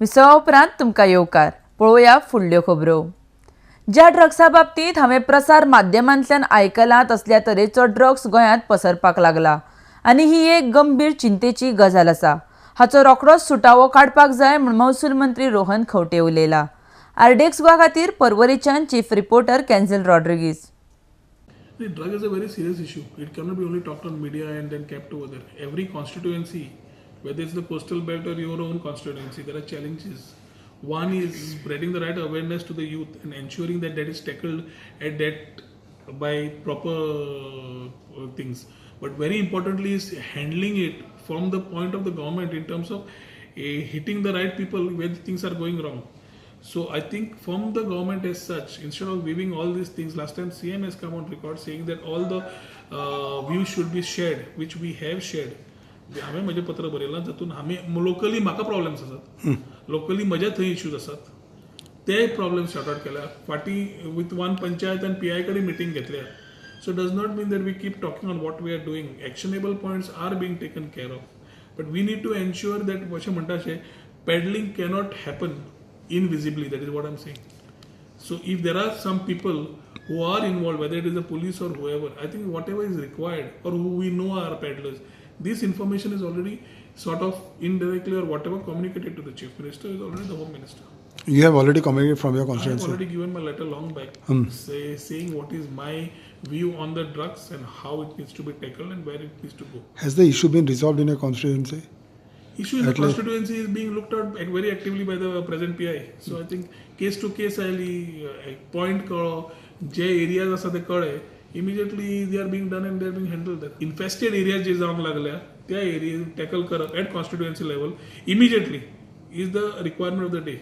विसवा उपरांत तुमकां येवकार. पळोवया फुडल्यो खबरो. ज्या ड्रग्सा बाबतींत हांवें प्रसार माध्यमांतल्यान आयकलां तसल्या तरेचो ड्रग्स गोंयांत पसरपाक लागला आनी ही एक गंभीर चिंतेची गजाल आसा. हाचो रोखडोच सुटावो काडपाक जाय म्हूण महसूल मंत्री रोहन खंवटे उलयला. आरडेक्स गोवा खातीर पर्वरीच्यान चीफ रिपोर्टर कॅन्झल Rodrigues. The drug is a very serious issue. It cannot be only talked on media and then kept over there. Every constituency, whether it's the coastal belt or your own constituency, there are challenges. One is spreading the right awareness to the youth and ensuring that that is tackled at that by proper things. But very importantly is handling it from the point of the government in terms of hitting the right people where things are going wrong. So I think from the government as such, instead of viewing all these things, last time CM has come on record saying that all the views should be shared, which we have shared. हांवें म्हजें पत्र बरयलां जातून हांवें locally म्हाका problems आसात, locally म्हज्या थंय इश्यूज आसात, ते प्रॉब्लेम्स सॉर्ट आउट केल्या. फाटीं विथ वन पंचायत आनी PI कडेन मिटींग घेतल्या. So does not mean that we keep talking on what we are doing. Actionable points are being taken care of, but we need to ensure that अशें म्हणटा अशें peddling cannot happen invisibly. That is what I'm saying. So if there are some people who are involved, whether it is the police or whoever, I think whatever is required or who we know are peddlers, this information is already sort of indirectly or whatever communicated to the chief minister, is already the home minister. You have already communicated from your I have constituency. already given my letter long back saying what is my view on the drugs and how it needs to be tackled and where it needs to go. Has the issue been resolved in your constituency? Issue in the constituency is being looked at very actively by the present PI. So I think case to case point J areas आसा ते कळे, immediately they are being done and they are being handled. Infested areas जे जावंक लागल्या त्या area tackle करप at constituency level immediately is the requirement of the day.